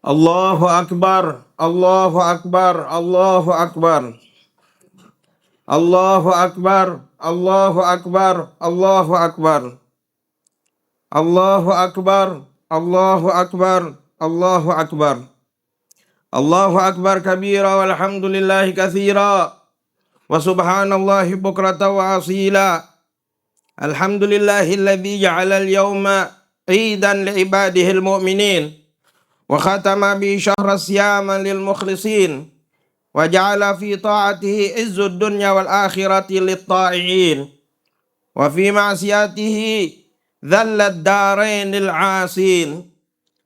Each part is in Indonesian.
Allahu Akbar, Allahu Akbar, Allahu Akbar, Allahu Akbar, Allahu Akbar, Allahu Akbar, Allahu Akbar, Allahu Akbar, Allahu Akbar, Allahu Akbar kabira walhamdulillahi katsira wa subhanallahi bukratan wa asila. Alhamdulillahilladzi ja'ala al-yawma 'idan li'ibadihil mu'minin wa khatama bi syahra siyaman lil mukhlisin wa ja'ala fi ta'atihi izzud dunya wal akhirati lit ta'iin wa fi ma'siyatihi dhallad darain lil 'asin.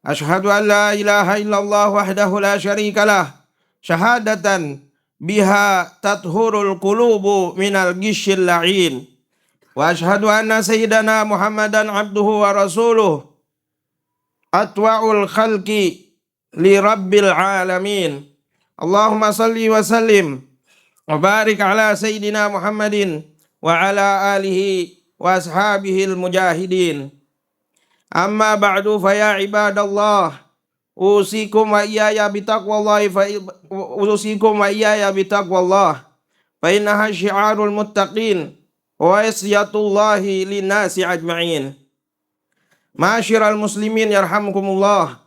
Asyhadu an la ilaha illallah wahdahu la syarika lah syahadatan biha tathurul qulubu minal ghisyil la'in. Wa asyhadu anna sayyidana Muhammadan abduhu wa rasuluh atwa'ul khalqi li rabbil alamin. Allahumma salli wa sallim wa barik ala sayyidina Muhammadin wa ala alihi wa ashabihil mujahidin. Amma ba'du fa ya ibadallah usikum wa iyaya bitaqwallahi fa innaha syi'arul muttaqin wa isyatullahi linnasi ajma'in. Ma'asyiral muslimin yarhamukumullah.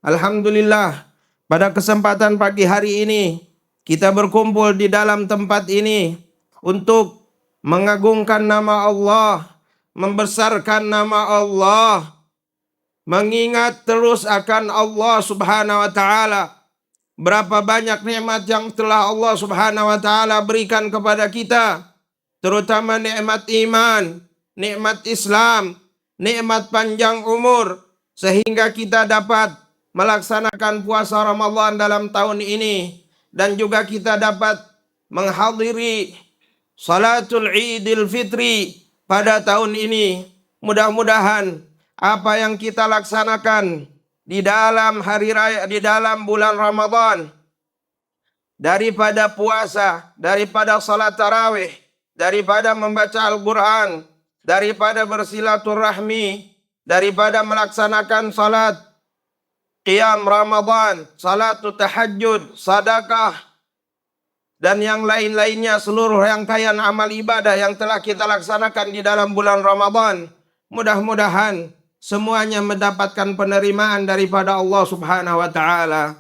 Alhamdulillah, pada kesempatan pagi hari ini kita berkumpul di dalam tempat ini untuk mengagungkan nama Allah, membesarkan nama Allah, mengingat terus akan Allah Subhanahu wa taala. Berapa banyak nikmat yang telah Allah Subhanahu wa taala berikan kepada kita, terutama nikmat iman, nikmat Islam, nikmat panjang umur, sehingga kita dapat melaksanakan puasa Ramadan dalam tahun ini, dan juga kita dapat menghadiri salatul Idul Fitri pada tahun ini. Mudah-mudahan apa yang kita laksanakan di dalam hari raya, di dalam bulan Ramadan, daripada puasa, daripada salat tarawih, daripada membaca Al-Quran, daripada bersilaturahmi, daripada melaksanakan salat qiyam Ramadan, salatu tahajud, sedekah, dan yang lain-lainnya, seluruh rangkaian amal ibadah yang telah kita laksanakan di dalam bulan Ramadan, mudah-mudahan semuanya mendapatkan penerimaan daripada Allah Subhanahu wa taala.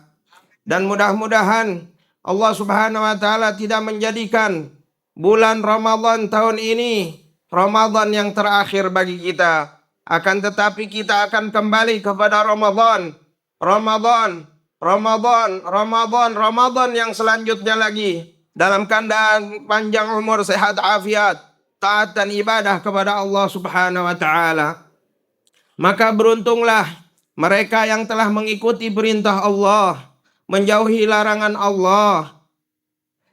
Dan mudah-mudahan Allah Subhanahu wa taala tidak menjadikan bulan Ramadan tahun ini Ramadan yang terakhir bagi kita. Akan tetapi kita akan kembali kepada Ramadan yang selanjutnya lagi, dalam keadaan panjang umur, sehat afiat, taat dan ibadah kepada Allah Subhanahu wa taala. Maka beruntunglah mereka yang telah mengikuti perintah Allah, menjauhi larangan Allah,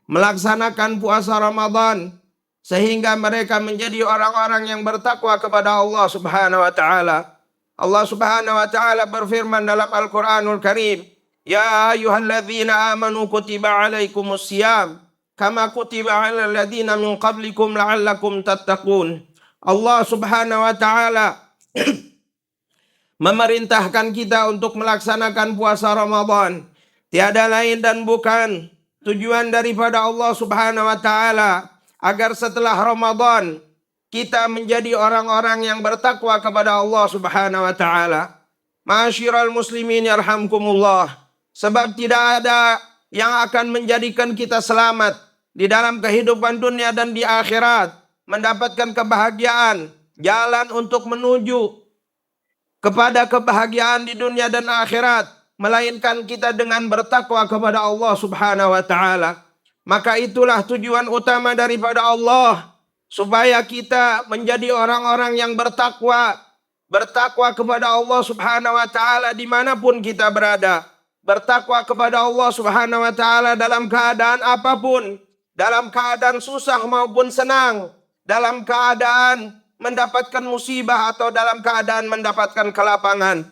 melaksanakan puasa Ramadan, sehingga mereka menjadi orang-orang yang bertakwa kepada Allah Subhanahu wa taala. Allah Subhanahu wa taala berfirman dalam Al-Qur'anul Karim, "Ya ayyuhalladzina amanu kutiba 'alaikumus syiyam kama kutiba 'alal ladzina min qablikum la'allakum tattaqun." Allah Subhanahu wa taala memerintahkan kita untuk melaksanakan puasa Ramadan. Tiada lain dan bukan tujuan daripada Allah Subhanahu wa taala agar setelah Ramadan kita menjadi orang-orang yang bertakwa kepada Allah Subhanahu wa taala. Ma'asyiral muslimin yarhamkumullah. Sebab tidak ada yang akan menjadikan kita selamat di dalam kehidupan dunia dan di akhirat, mendapatkan kebahagiaan, jalan untuk menuju kepada kebahagiaan di dunia dan akhirat, melainkan kita dengan bertakwa kepada Allah Subhanahu wa taala. Maka itulah tujuan utama daripada Allah, supaya kita menjadi orang-orang yang bertakwa kepada Allah Subhanahu wa taala dimanapun kita berada. Bertakwa kepada Allah Subhanahu wa taala dalam keadaan apapun, dalam keadaan susah maupun senang, dalam keadaan mendapatkan musibah atau dalam keadaan mendapatkan kelapangan.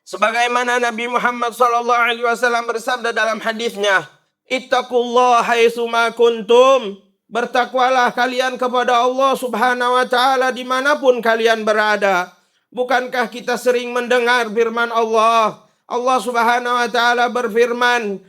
Sebagaimana Nabi Muhammad SAW bersabda dalam hadisnya, "Ittaqullaha haitsuma kuntum." Bertakwalah kalian kepada Allah Subhanahu wa taala dimanapun kalian berada. Bukankah kita sering mendengar firman Allah, Allah Subhanahu wa taala berfirman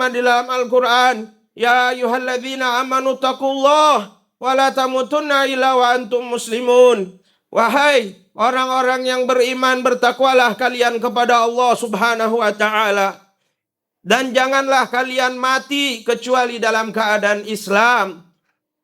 di dalam Al-Qur'an, "Ya ayyuhalladzina amanu taqullah wa la tamutunna illa wa antum muslimun." Wahai orang-orang yang beriman, bertakwalah kalian kepada Allah Subhanahu wa taala, dan janganlah kalian mati kecuali dalam keadaan Islam.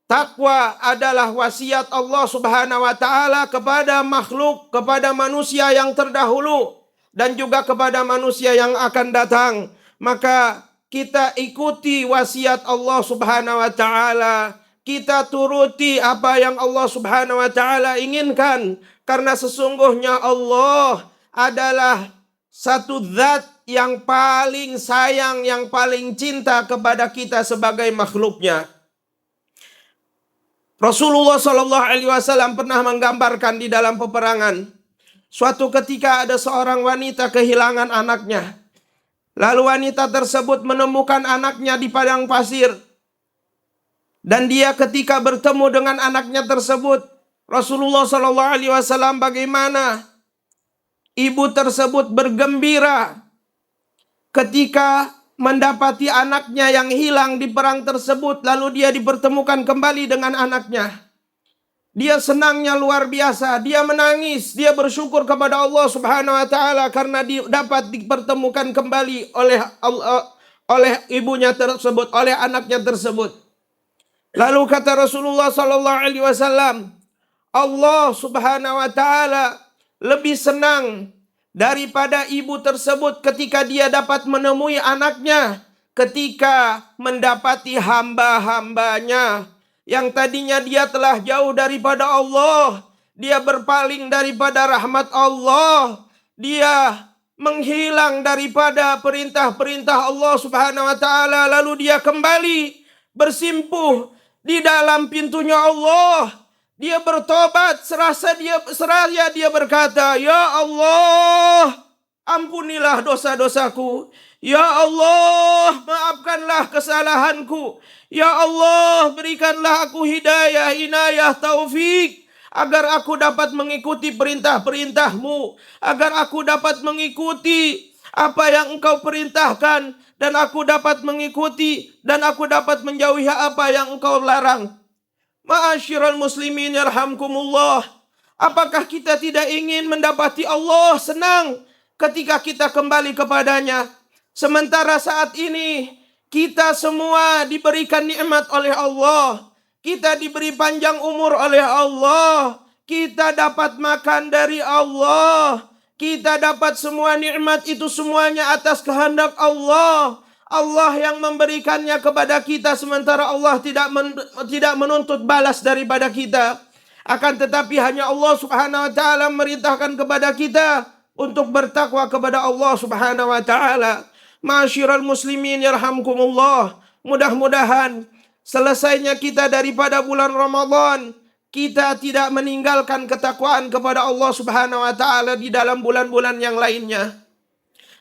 Takwa adalah wasiat Allah Subhanahu wa taala kepada makhluk, kepada manusia yang terdahulu dan juga kepada manusia yang akan datang. Maka kita ikuti wasiat Allah Subhanahu wa taala. Kita turuti apa yang Allah Subhanahu wa taala inginkan, karena sesungguhnya Allah adalah satu zat yang paling sayang, yang paling cinta kepada kita sebagai makhluknya. Rasulullah Shallallahu Alaihi Wasallam pernah menggambarkan di dalam peperangan, suatu ketika ada seorang wanita kehilangan anaknya. Lalu wanita tersebut menemukan anaknya di padang pasir. Dan dia ketika bertemu dengan anaknya tersebut, Rasulullah Shallallahu Alaihi Wasallam bagaimana ibu tersebut bergembira ketika mendapati anaknya yang hilang di perang tersebut, lalu dia dipertemukan kembali dengan anaknya. Dia senangnya luar biasa, dia menangis, dia bersyukur kepada Allah Subhanahu wa taala karena dapat dipertemukan kembali oleh ibunya tersebut, oleh anaknya tersebut. Lalu kata Rasulullah sallallahu alaihi wasallam, Allah Subhanahu wa taala lebih senang daripada ibu tersebut ketika dia dapat menemui anaknya, ketika mendapati hamba-hambanya yang tadinya dia telah jauh daripada Allah, dia berpaling daripada rahmat Allah, dia menghilang daripada perintah-perintah Allah Subhanahu wa taala, lalu dia kembali bersimpuh di dalam pintunya Allah. Dia bertobat, seraya dia berkata, "Ya Allah, ampunilah dosa-dosaku. Ya Allah, maafkanlah kesalahanku. Ya Allah, berikanlah aku hidayah, inayah, taufik, agar aku dapat mengikuti perintah-perintahmu, agar aku dapat mengikuti apa yang engkau perintahkan, dan aku dapat mengikuti, dan aku dapat menjauhi apa yang engkau larang." Ma'asyiral muslimin yarhamkumullah, apakah kita tidak ingin mendapati Allah senang ketika kita kembali kepadanya? Sementara saat ini kita semua diberikan nikmat oleh Allah, kita diberi panjang umur oleh Allah, kita dapat makan dari Allah, kita dapat semua nikmat itu semuanya atas kehendak Allah. Allah yang memberikannya kepada kita, sementara Allah tidak menuntut balas daripada kita. Akan tetapi hanya Allah Subhanahu wa taala memerintahkan kepada kita untuk bertakwa kepada Allah Subhanahu wa taala. Ma'asyiral muslimin yarhamkumullah, mudah-mudahan selesainya kita daripada bulan Ramadan, kita tidak meninggalkan ketakwaan kepada Allah Subhanahu wa taala di dalam bulan-bulan yang lainnya.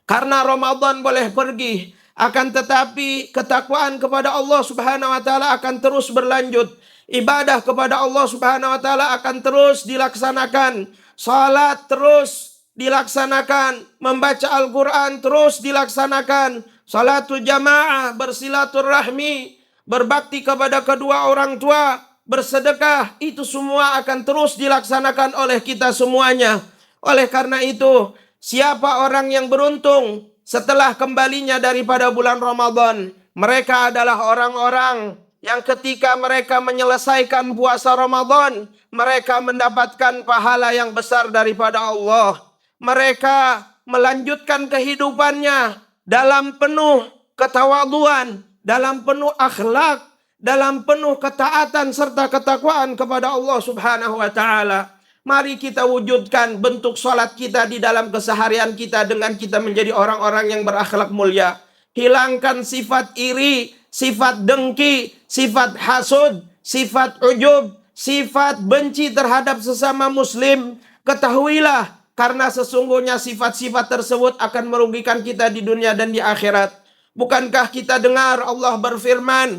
Karena Ramadan boleh pergi, akan tetapi ketakwaan kepada Allah Subhanahu wa taala akan terus berlanjut. Ibadah kepada Allah Subhanahu wa taala akan terus dilaksanakan. Salat terus dilaksanakan, membaca Al-Qur'an terus dilaksanakan, salatul jamaah, bersilaturahmi, berbakti kepada kedua orang tua, bersedekah, itu semua akan terus dilaksanakan oleh kita semuanya. Oleh karena itu, siapa orang yang beruntung setelah kembalinya daripada bulan Ramadan? Mereka adalah orang-orang yang ketika mereka menyelesaikan puasa Ramadan, mereka mendapatkan pahala yang besar daripada Allah. Mereka melanjutkan kehidupannya dalam penuh ketawaduan, dalam penuh akhlak, dalam penuh ketaatan serta ketakwaan kepada Allah Subhanahu wa taala. Mari kita wujudkan bentuk salat kita di dalam keseharian kita dengan kita menjadi orang-orang yang berakhlak mulia. Hilangkan sifat iri, sifat dengki, sifat hasud, sifat ujub, sifat benci terhadap sesama muslim. Ketahuilah, karena sesungguhnya sifat-sifat tersebut akan merugikan kita di dunia dan di akhirat. Bukankah kita dengar Allah berfirman,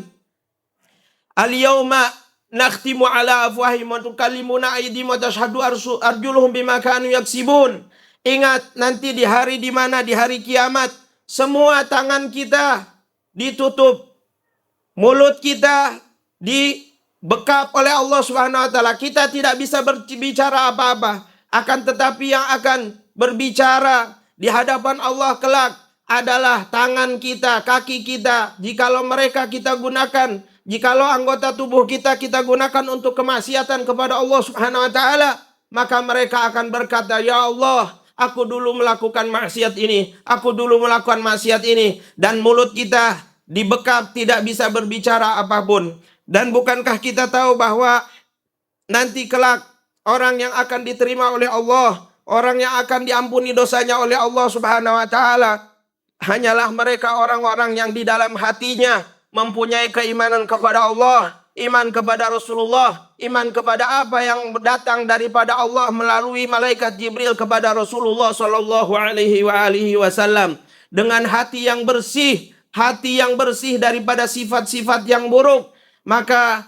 "Al-yawma nakhtimu ala afwahihim wa tukallimuna aydihim wa tashhadu arjuluhum bima kanu yaksibun." Ingat nanti di hari di mana? Di hari kiamat. Semua tangan kita ditutup. Mulut kita dibekap oleh Allah Subhanahu wa taala. Kita tidak bisa berbicara apa-apa. Akan tetapi yang akan berbicara di hadapan Allah kelak adalah tangan kita, kaki kita. Jikalau mereka kita gunakan, jikalau anggota tubuh kita gunakan untuk kemaksiatan kepada Allah Subhanahu wa taala, maka mereka akan berkata, "Ya Allah, aku dulu melakukan maksiat ini, aku dulu melakukan maksiat ini." Dan mulut kita dibekap, tidak bisa berbicara apapun. Dan bukankah kita tahu bahwa nanti kelak orang yang akan diterima oleh Allah, orang yang akan diampuni dosanya oleh Allah Subhanahu wa taala, hanyalah mereka orang-orang yang di dalam hatinya mempunyai keimanan kepada Allah, iman kepada Rasulullah, iman kepada apa yang datang daripada Allah melalui malaikat Jibril kepada Rasulullah sallallahu alaihi wasallam, dengan hati yang bersih daripada sifat-sifat yang buruk. Maka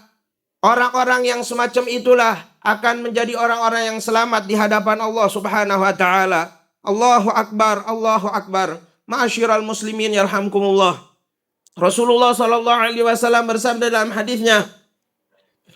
orang-orang yang semacam itulah akan menjadi orang-orang yang selamat di hadapan Allah Subhanahu wa taala. Allahu akbar, Allahu akbar. Ma'asyiral muslimin yarhamkumullah. Rasulullah sallallahu alaihi wasallam bersabda dalam hadisnya,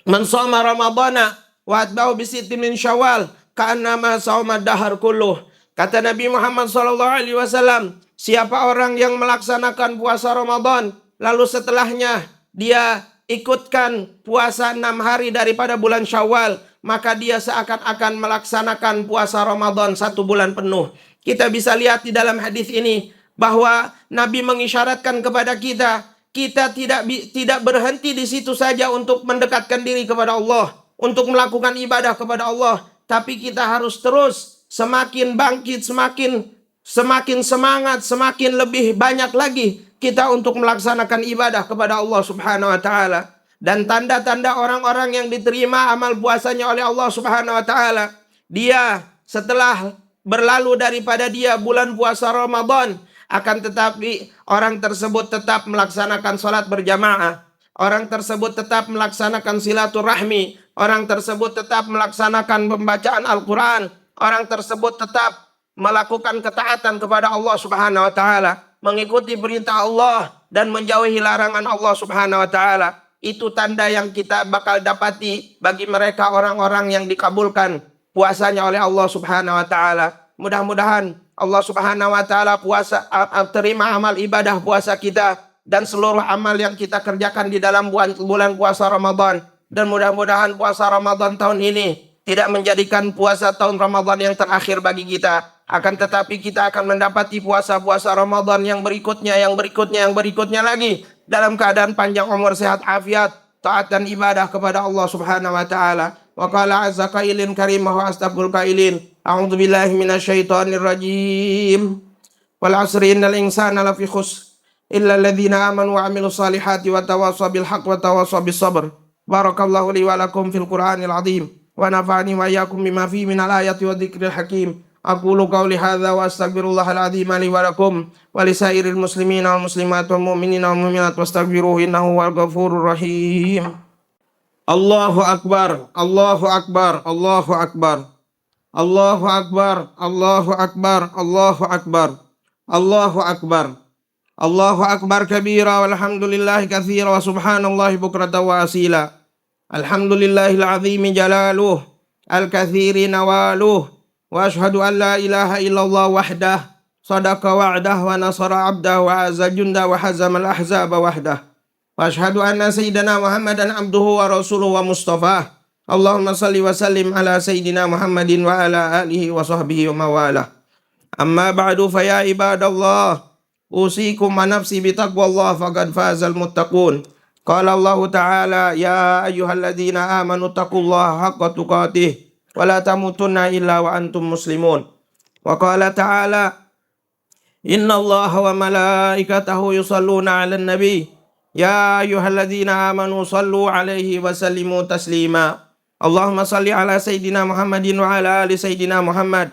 "Man shoma ramadhana wa atba'u bi sittin min syawal, ka'annama shauma dahar kulluh." Kata Nabi Muhammad sallallahu alaihi wasallam, siapa orang yang melaksanakan puasa Ramadan, lalu setelahnya dia ikutkan puasa 6 hari daripada bulan Syawal, maka dia seakan-akan melaksanakan puasa Ramadan 1 bulan penuh. Kita bisa lihat di dalam hadis ini bahwa Nabi mengisyaratkan kepada kita, kita tidak berhenti di situ saja untuk mendekatkan diri kepada Allah, untuk melakukan ibadah kepada Allah, tapi kita harus terus semakin bangkit, semakin semangat, semakin lebih banyak lagi kita untuk melaksanakan ibadah kepada Allah Subhanahu wa taala. Dan tanda-tanda orang-orang yang diterima amal puasanya oleh Allah Subhanahu wa taala, dia setelah berlalu daripada dia bulan puasa Ramadan, akan tetapi orang tersebut tetap melaksanakan sholat berjamaah, orang tersebut tetap melaksanakan silaturahmi, orang tersebut tetap melaksanakan pembacaan Al-Quran, orang tersebut tetap melakukan ketaatan kepada Allah Subhanahu wa taala, mengikuti perintah Allah dan menjauhi larangan Allah Subhanahu wa taala. Itu tanda yang kita bakal dapati bagi mereka orang-orang yang dikabulkan puasanya oleh Allah Subhanahu wa taala. Mudah-mudahan Allah Subhanahu wa taala terima amal ibadah puasa kita dan seluruh amal yang kita kerjakan di dalam bulan puasa Ramadan. Dan mudah-mudahan puasa Ramadan tahun ini tidak menjadikan puasa tahun Ramadan yang terakhir bagi kita. Akan tetapi kita akan mendapati puasa-puasa Ramadan yang berikutnya lagi, dalam keadaan panjang umur, sehat afiat, taat dan ibadah kepada Allah Subhanahu wa taala. Wa qala azza qailin karimah wa astaqul qailin, a'udzu billahi minasyaitonir rajim. Wal 'asri innal insana lafi khusr illa alladziina amanu wa 'amilus salihati wa tawassaw bil haqqi wa tawassaw bis sabr. Barakallahu li wa lakum fil Qur'anil 'azim wa nafa'ani wa iyyakum bima fihi minal ayati wa dzikril hakim. Aqulu qawli hadza wa astaghfirullahal 'azim li wa lakum wa lisairil muslimina wal muslimat wal mu'minina wal mu'minat wastaghfiruhu innahu huwal ghafurur rahim. Allahu akbar, Allahu akbar, Allahu akbar. Allahu akbar, Allahu akbar, Allahu akbar. Allahu akbar. Allahu akbar kabira walhamdulillahi katsira wa subhanallahi bukratan wa asila. Alhamdulillahil azimi jalaluh, al-katsiri nawaluh. Wa ashhadu an la ilaha illallah wahdah, sadaqa wa'dah wa nasara 'abdah wa azza junda wa hazama al-ahzaba wahdah. Wa ashhadu anna sayyidina Muhammadan abduhu wa rasuluhu wa mustafah. Allahumma salli wa sallim ala sayyidina Muhammadin wa ala alihi wa sahbihi wa mawalah. Amma ba'du fa ya ibadallah, usikum wa nafsi bi taqwallah faqad fazal muttaqun. Qala Allah ta'ala, ya ayyuhalladzina amanu taqullaha haqqa tuqatih wa la tamutunna illa wa antum muslimun. Wa qala ta'ala, inna Allaha wa malaikatahu yusalluna 'alan nabi ya ayyuhalladzina amanu sallu 'alaihi wa sallimu taslima. Allahumma salli ala sayyidina Muhammadin wa ala ali sayyidina Muhammad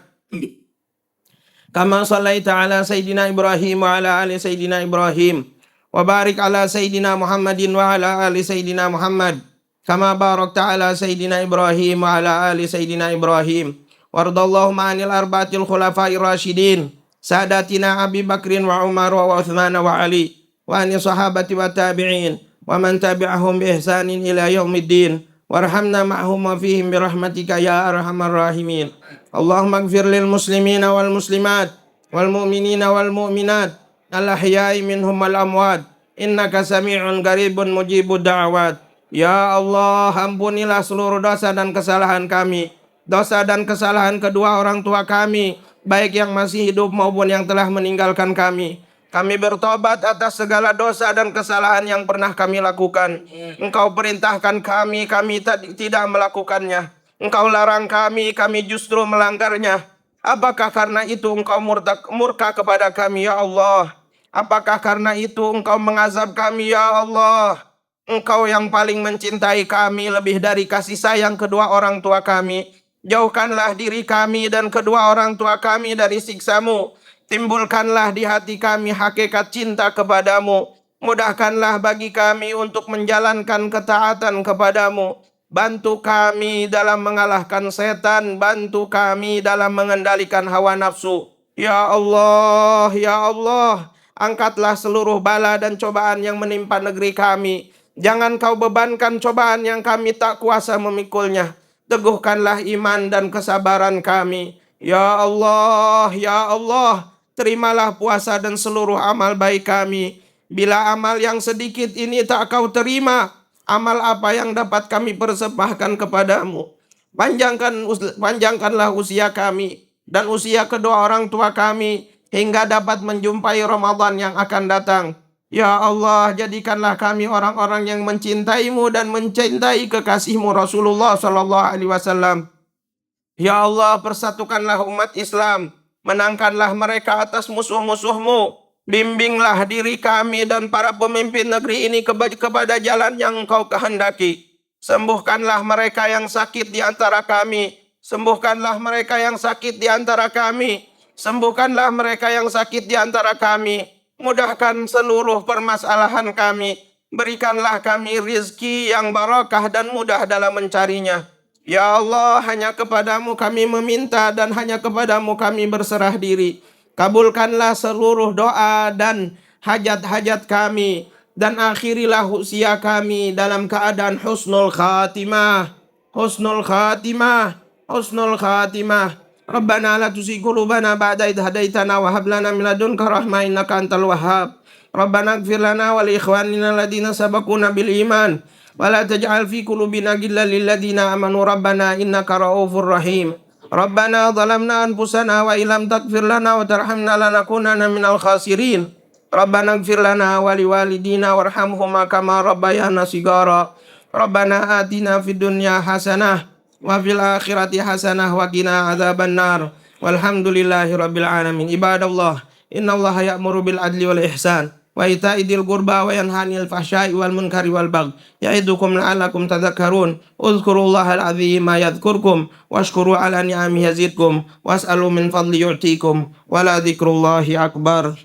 kama sallaita ala sayyidina Ibrahim wa ala ali sayyidina Ibrahim, wa barik ala sayyidina Muhammadin wa ala ali sayyidina Muhammad kama barakta ala sayyidina Ibrahim wa ala ali sayyidina Ibrahim, Wardallahu ma'anil arba'atil khulafa'ir rasyidin Sadatina Abi Bakrin wa Umar wa Uthman wa Ali wa ani sahabati wa tabi'in wa man tabi'ahum bi ihsanin ila yaumiddin warhamna ma'hum wa fihim birahmatika ya arhamar rahimin. Allahumma ighfir lil muslimina wal muslimat wal mu'minina wal mu'minat al ahya'i minhum wal amwat innaka sami'un qaribun mujibud da'awat. Ya Allah, ampunilah seluruh dosa dan kesalahan kami, dosa dan kesalahan kedua orang tua kami, baik yang masih hidup maupun yang telah meninggalkan kami. Kami bertobat atas segala dosa dan kesalahan yang pernah kami lakukan. Engkau perintahkan kami tidak melakukannya. Engkau larang kami justru melanggarnya. Apakah karena itu engkau murka kepada kami, ya Allah? Apakah karena itu engkau mengazab kami, ya Allah? Engkau yang paling mencintai kami lebih dari kasih sayang kedua orang tua kami. Jauhkanlah diri kami dan kedua orang tua kami dari siksa-Mu. Timbulkanlah di hati kami hakikat cinta kepadamu. Mudahkanlah bagi kami untuk menjalankan ketaatan kepadamu. Bantu kami dalam mengalahkan setan. Bantu kami dalam mengendalikan hawa nafsu. Ya Allah, ya Allah, angkatlah seluruh bala dan cobaan yang menimpa negeri kami. Jangan kau bebankan cobaan yang kami tak kuasa memikulnya. Teguhkanlah iman dan kesabaran kami. Ya Allah, ya Allah, terimalah puasa dan seluruh amal baik kami. Bila amal yang sedikit ini tak kau terima, amal apa yang dapat kami persembahkan kepadamu? Panjangkanlah usia kami dan usia kedua orang tua kami hingga dapat menjumpai Ramadan yang akan datang. Ya Allah, jadikanlah kami orang-orang yang mencintai-Mu dan mencintai kekasih-Mu Rasulullah SAW. Ya Allah, persatukanlah umat Islam. Menangkanlah mereka atas musuh-musuh-Mu. Bimbinglah diri kami dan para pemimpin negeri ini kepada jalan yang Engkau kehendaki. Sembuhkanlah mereka yang sakit di antara kami. Sembuhkanlah mereka yang sakit di antara kami. Sembuhkanlah mereka yang sakit di antara kami. Mudahkan seluruh permasalahan kami. Berikanlah kami rizki yang barakah dan mudah dalam mencarinya. Ya Allah, hanya kepadamu kami meminta dan hanya kepadamu kami berserah diri. Kabulkanlah seluruh doa dan hajat-hajat kami. Dan akhirilah usia kami dalam keadaan husnul khatimah. Husnul khatimah. Husnul khatimah. Rabbana la tuzigh qulubana ba'da idh hadaitana wa hab lana min ladunka rahmah innaka antal wahhab. Rabbana ighfir lana wa li ikhwanina alladhina sabaquna bil iman wa la taj'al fi qulubina ghillan lil ladzina amanu rabbana innaka ra'ufur rahim. Rabbana zalamna anfusana wa illam taghfir lana wa tarhamna lanakunanna minal khasirin. Rabbana ighfir lana wa liwalidina warhamhuma kama rabbayana shigara. Rabbana atina fid dunya hasanah wa fil akhirati hasanah wa qina adzabannar. Walhamdulillahi rabbil alamin. Ibadallah, innallaha ya'muru bil adli wal ihsan wa ita'i dzil qurba wa yanha 'anil fahsya'i wal munkari wal baghi ya'idukum la'allakum tadhakkarun. Udhkurullahal 'azima yadhkurkum washkuru 'ala ni'amihi yazidkum was'alu min fadli yu'tikum wa la dzikrullahi akbar.